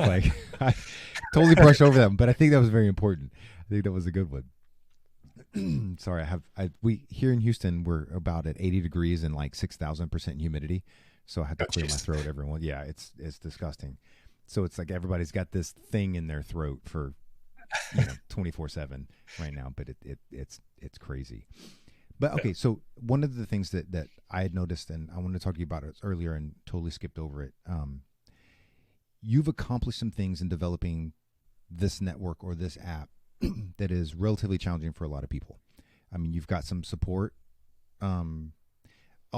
like I totally brushed over that, but I think that was very important. I think that was a good one. Sorry, we here in Houston we're about at 80 degrees and like 6,000% humidity, so I had to clear my throat. Everyone, yeah, it's disgusting. So it's like everybody's got this thing in their throat for 24/7 right now, but it's crazy. But okay, so one of the things that I had noticed, and I wanted to talk to you about it earlier and totally skipped over it. You've accomplished some things in developing this network or this app that is relatively challenging for a lot of people. I mean, you've got some support. I'll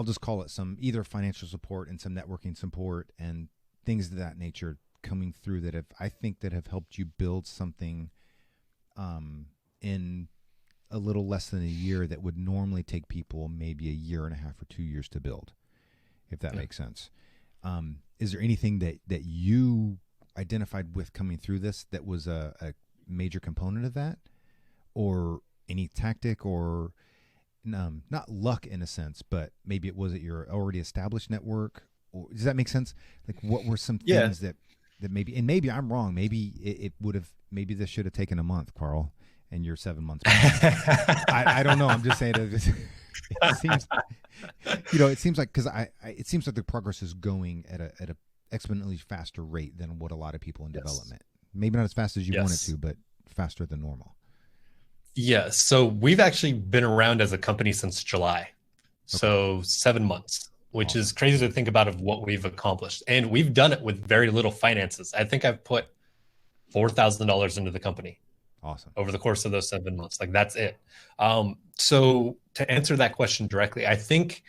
just call it some either financial support and some networking support and things of that nature coming through that have helped you build something in a little less than a year that would normally take people maybe a year and a half or 2 years to build, if that makes sense. Is there anything that you identified with coming through this that was a major component of that, or any tactic or not luck in a sense, but maybe it was at your already established network? Or, does that make sense? Like, what were some things that maybe, and maybe I'm wrong, maybe it would have, maybe this should have taken a month, Karl, and you're 7 months behind. I don't know. I'm just saying it seems, it seems like, because it seems like the progress is going at a exponentially faster rate than what a lot of people in development. Maybe not as fast as you want it to, but faster than normal. Yeah. So we've actually been around as a company since July. So 7 months, which is crazy to think about of what we've accomplished. And we've done it with very little finances. I think I've put $4,000 into the company. Awesome. Over the course of those 7 months. Like, that's it. So to answer that question directly, I think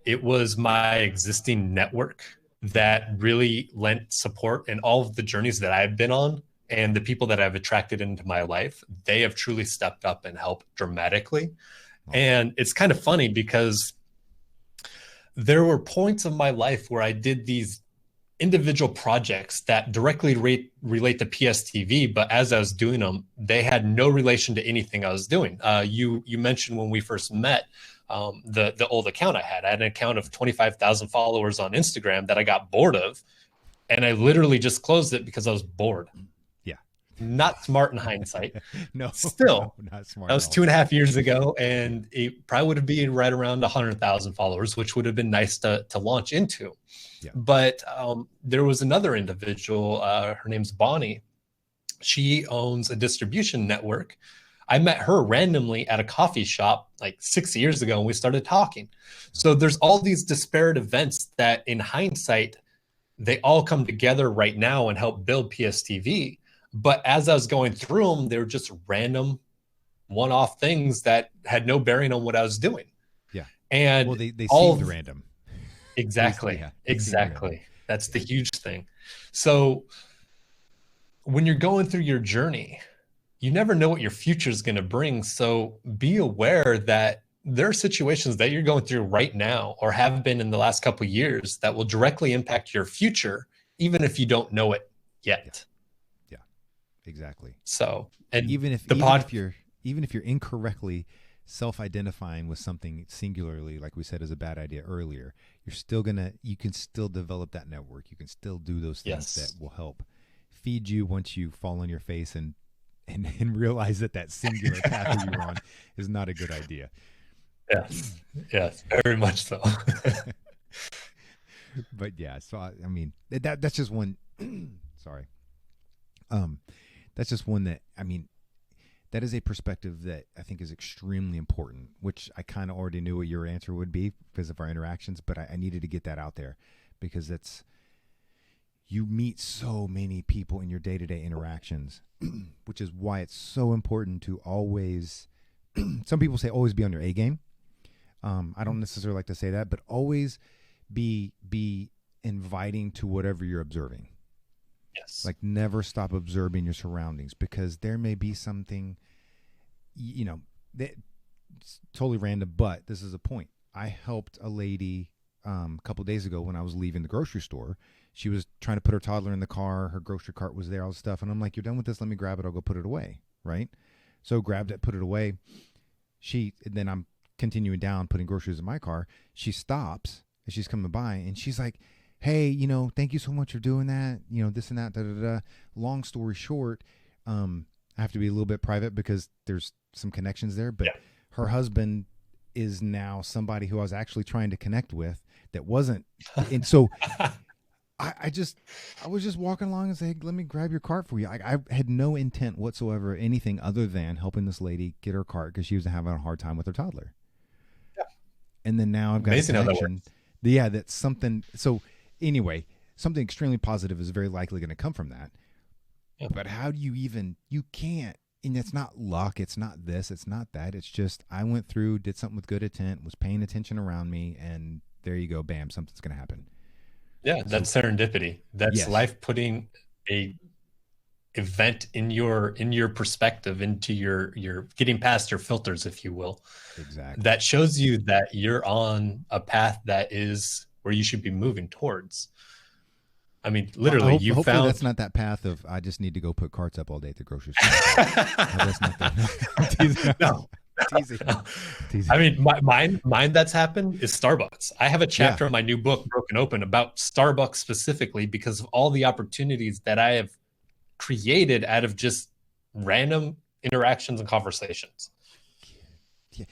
it was my existing network that really lent support in all of the journeys that I've been on, and the people that I've attracted into my life. They have truly stepped up and helped dramatically. And it's kind of funny because there were points of my life where I did these individual projects that directly relate to PSTV, but as I was doing them, they had no relation to anything I was doing. You mentioned when we first met, the old account I had an account of 25,000 followers on Instagram that I got bored of, and I literally just closed it because I was bored. Yeah. Not smart in hindsight. No, still, not smart. That was 2.5 years ago, and it probably would have been right around 100,000 followers, which would have been nice to launch into. Yeah. But there was another individual, her name's Bonnie. She owns a distribution network. I met her randomly at a coffee shop like 6 years ago, and we started talking. So there's all these disparate events that in hindsight, they all come together right now and help build PSTV. But as I was going through them, they were just random one-off things that had no bearing on what I was doing. Yeah. And Well, they all seemed of, random. exactly, Yeah, they seemed random. exactly. That's the huge thing. So when you're going through your journey, you never know what your future is going to bring. So be aware that there are situations that you're going through right now or have been in the last couple of years that will directly impact your future, even if you don't know it Yeah. yet. Yeah. Exactly. So, and Even if the even pod, if you're even if you're incorrectly self-identifying with something singularly, like we said is a bad idea earlier, you can still develop that network. You can still do those things that yes, will help feed you once you fall on your face and realize that that singular path that you're on is not a good idea. yes, yes, very much so. But yeah, so I mean that's just one. Sorry, um, that's just one that I mean that is a perspective that I think is extremely important. Which I kind of already knew what your answer would be because of our interactions, but I needed to get that out there because that's you meet so many people in your day-to-day interactions, which is why it's so important to always. Some people say always be on your A game. I don't necessarily like to say that, but always be inviting to whatever you're observing. Yes, Like never stop observing your surroundings because there may be something, that it's totally random, but this is a point. I helped a lady a couple of days ago when I was leaving the grocery store. She was trying to put her toddler in the car. Her grocery cart was there, all the stuff. And I'm like, you're done with this. Let me grab it. I'll go put it away. Right. So grabbed it, put it away. And then I'm continuing down, putting groceries in my car. She stops as she's coming by and she's like, hey, thank you so much for doing that. This and that, da, da, da. Long story short, I have to be a little bit private because there's some connections there, but yeah, her husband is now somebody who I was actually trying to connect with that wasn't. And so I was just walking along and saying, let me grab your cart for you. I had no intent whatsoever, anything other than helping this lady get her cart because she was having a hard time with her toddler. yeah. And then now I've got Amazing a how that connection. works. Yeah, that's something. So anyway, something extremely positive is very likely going to come from that. Yeah. But how do you can't, and it's not luck. It's not this. It's not that. It's just I went through, did something with good intent, was paying attention around me, and there you go. Bam, something's going to happen. Yeah, So that's serendipity. That's yes, life putting a event in your perspective, into your getting past your filters, if you will, exactly. that shows you that you're on a path that is where you should be moving towards. I mean, Well, literally, you hopefully that's found. not that path of I just need to go put carts up all day at the grocery store. I hope that's not that. I'm teasing. No, teasing. no. Teasing. I mean, mine that's happened is Starbucks. I have a Yeah. chapter in my new book, Broken Open, about Starbucks specifically because of all the opportunities that I have created out of just random interactions and conversations. Yeah.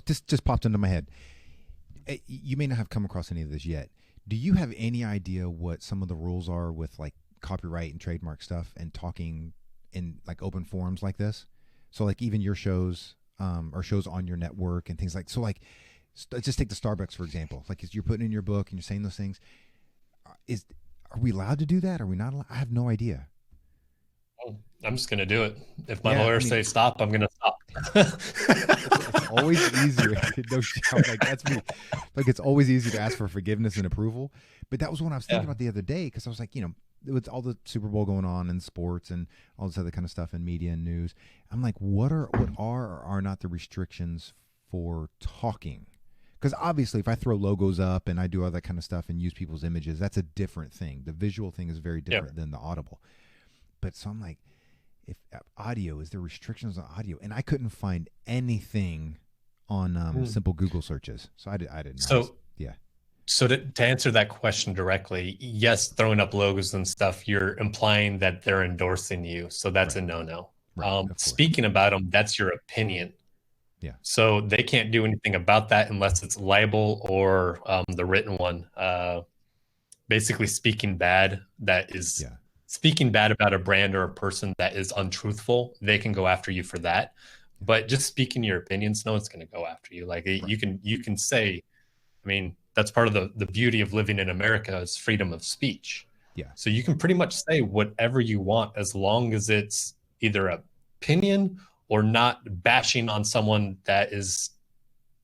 This just popped into my head. You may not have come across any of this yet. Do you have any idea what some of the rules are with like copyright and trademark stuff and talking in like open forums like this? So like even your shows or shows on your network and things like so like let's just take the Starbucks for example. Like you're putting in your book and you're saying those things. Is Are we allowed to do that? Are we not allowed? I have no idea. I'm just going to do it. If my Yeah, I lawyers mean, say stop, I'm going to stop. it's always easier. No joke. Like that's me. Like it's always easy to ask for forgiveness and approval. But that was what I was thinking Yeah. about the other day because I was like, with all the Super Bowl going on and sports and all this other kind of stuff in media and news, I'm like, what are or are not the restrictions for talking? Because obviously, if I throw logos up and I do all that kind of stuff and use people's images, that's a different thing. The visual thing is very Yeah. different than the audible. But so I'm like, if audio, is there restrictions on audio? And I couldn't find anything on simple Google searches. So I didn't know. So, Yeah. so to answer that question directly, yes, throwing up logos and stuff, you're implying that they're endorsing you. So that's Right. a no-no. Right. Of course. Speaking about them, that's your opinion. Yeah. So they can't do anything about that unless it's libel or the written one. Basically speaking bad, that is Yeah. speaking bad about a brand or a person that is untruthful. They can go after you for that. But just speaking your opinions, no one's going to go after you. Like Right. you can say, I mean, that's part of the beauty of living in America is freedom of speech. Yeah. So you can pretty much say whatever you want as long as it's either an opinion or not bashing on someone that is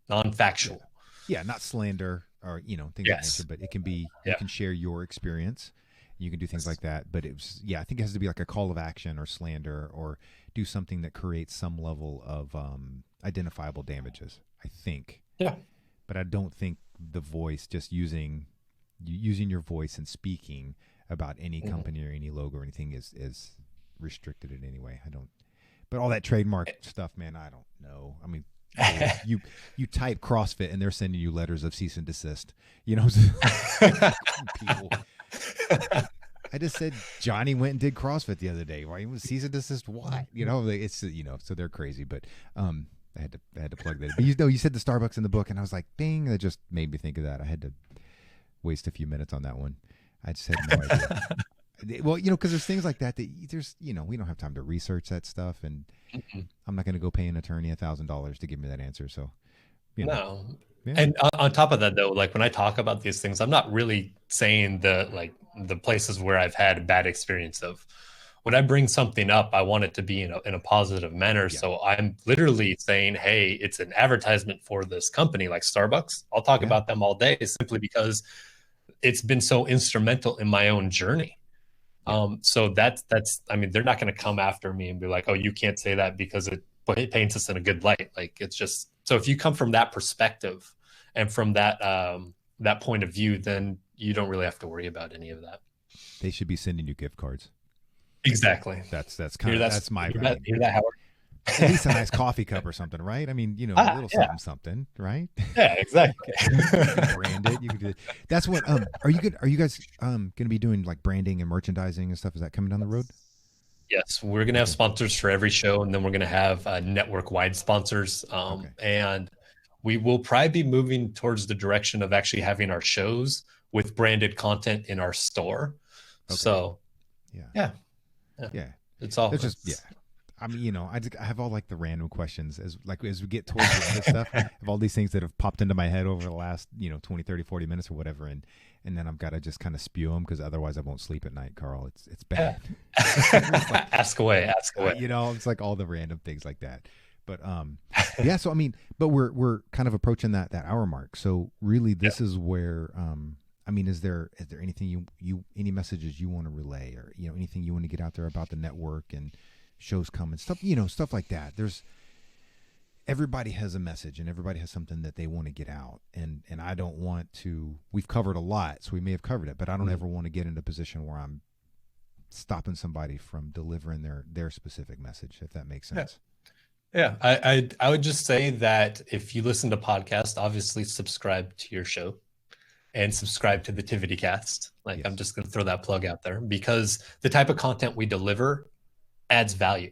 non-factual. Yeah, not slander or, things of that nature, but it can be, you can share your experience. You can do things like that. But I think it has to be like a call of action or slander or do something that creates some level of identifiable damages, I think. Yeah. But I don't think the voice, just using your voice and speaking about any company or any logo or anything is restricted in any way. I don't. But all that trademark stuff, man, I don't know. I mean, you type CrossFit and they're sending you letters of cease and desist. People. I just said Johnny went and did CrossFit the other day. Why was cease and desist? What? It's so they're crazy. But I had to plug that. But you said the Starbucks in the book, and I was like, ding, that just made me think of that. I had to waste a few minutes on that one. I just had no idea. Well, because there's things like that there's, we don't have time to research that stuff, and I'm not going to go pay an attorney $1,000 to give me that answer. So, no. Yeah. And on top of that, though, like when I talk about these things, I'm not really saying the places where I've had a bad experience of. When I bring something up, I want it to be in a positive manner. Yeah. So I'm literally saying, hey, it's an advertisement for this company like Starbucks. I'll talk about them all day simply because it's been so instrumental in my own journey. So that's, I mean, they're not going to come after me and be like, oh, you can't say that because it paints us in a good light. Like, it's just, so if you come from that perspective and from that, that point of view, then you don't really have to worry about any of that. They should be sending you gift cards. Exactly. That's kind of, that's my, hear that, Howard? At least a nice coffee cup or something, right? I mean, a little something, right? Yeah, exactly. You can brand it. You can do it. That's what. Are you guys going to be doing like branding and merchandising and stuff? Is that coming down the road? Yes, we're going to have sponsors for every show, and then we're going to have network-wide sponsors. And we will probably be moving towards the direction of actually having our shows with branded content in our store. Okay. So, yeah. It's all. It's just I mean, I have all like the random questions as we get towards the end of stuff. I have all these things that have popped into my head over the last 20, 30, 40 minutes or whatever, and then I've got to just kind of spew them because otherwise I won't sleep at night, Karl. It's bad. Like, ask away. It's like all the random things like that. But so I mean, but we're kind of approaching that hour mark. So really, this is where I mean, is there anything any messages you want to relay, or anything you want to get out there about the network and shows coming, stuff stuff like that? Everybody has a message and everybody has something that they want to get out, and I don't want to. We've covered a lot, so we may have covered it, but I don't ever want to get in a position where I'm stopping somebody from delivering their specific message, if that makes sense. Yeah, I would just say that if you listen to podcasts, obviously subscribe to your show and subscribe to the TVTY Cast. Yes. I'm just going to throw that plug out there because the type of content we deliver adds value.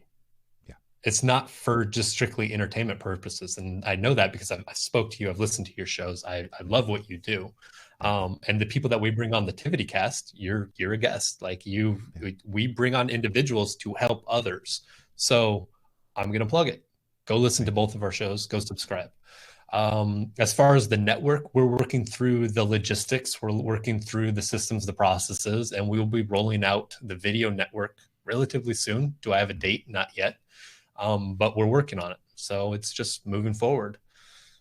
Yeah, it's not for just strictly entertainment purposes, and I know that because I spoke to you, I've listened to your shows. I love what you do, and the people that we bring on the TVTY Cast, you're a guest. Like you, we bring on individuals to help others. So I'm going to plug it. Go listen to both of our shows. Go subscribe. As far as the network, we're working through the logistics. We're working through the systems, the processes, and we will be rolling out the video network relatively soon. Do I have a date? Not yet. But we're working on it. So it's just moving forward.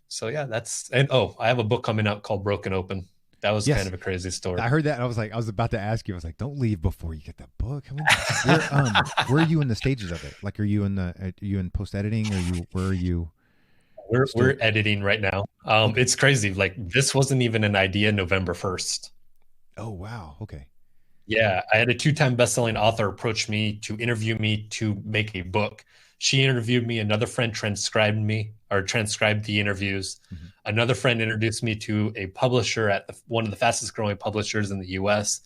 So yeah, I have a book coming out called Broken Open. That was kind of a crazy story. I heard that. And I was about to ask you, I was like, don't leave before you get that book. I mean, where are you in the stages of it? Like, are you in post editing, or where are you? We're editing right now. It's crazy. Like, this wasn't even an idea November 1st. Oh, wow. Okay. Yeah. I had a 2-time best-selling author approach me to interview me to make a book. She interviewed me. Another friend transcribed the interviews. Mm-hmm. Another friend introduced me to a publisher at one of the fastest growing publishers in the US.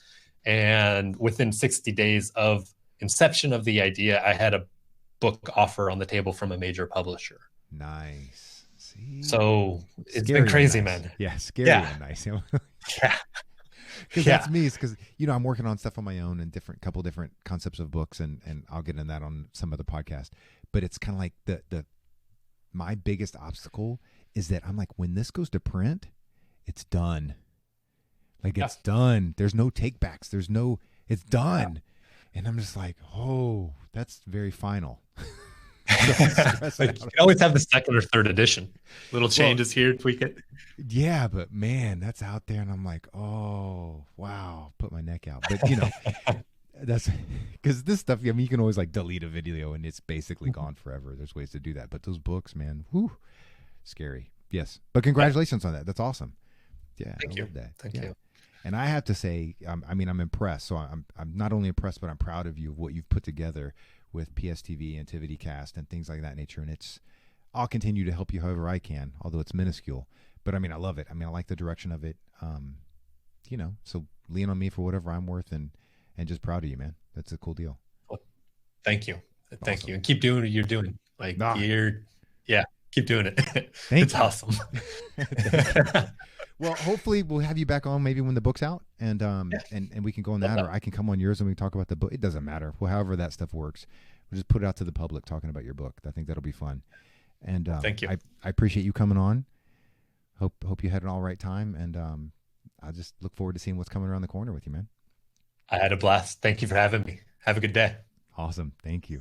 And within 60 days of inception of the idea, I had a book offer on the table from a major publisher. Nice. See? So it's been crazy, man. Yeah, scary and nice. Yeah. Because that's me. It's because I'm working on stuff on my own and couple different concepts of books, and I'll get into that on some other podcast. But it's kind of like my biggest obstacle is that I'm like, when this goes to print, it's done. Like, it's done. There's no takebacks. It's done. And I'm just like, oh, that's very final. Like, you can always have the second or third edition. Little changes here, tweak it. Yeah, but man, that's out there, and I'm like, oh wow, put my neck out. But you know, that's because this stuff. I mean, you can always like delete a video, and it's basically gone forever. There's ways to do that, but those books, man, whoo, scary. Yes, but congratulations on that. That's awesome. Yeah, Thank I you. love that. Thank Yeah. you. And I have to say, I mean, I'm impressed. So I'm not only impressed, but I'm proud of you of what you've put together with PSTV and TVTY Cast and things like that nature. And I'll continue to help you however I can, although it's minuscule. But I mean, I love it. I mean, I like the direction of it. You know, so lean on me for whatever I'm worth, and just proud of you, man. That's a cool deal. Well, thank you. Thank Awesome. you. And keep doing what you're doing. Like yeah, keep doing it. Thank It's you. awesome. Well, hopefully we'll have you back on maybe when the book's out, and we can go on that, or I can come on yours and we can talk about the book. It doesn't matter. Well, however that stuff works, we'll just put it out to the public talking about your book. I think that'll be fun. And Thank you. I appreciate you coming on. Hope you had an all right time, and I just look forward to seeing what's coming around the corner with you, man. I had a blast. Thank you for having me. Have a good day. Awesome. Thank you.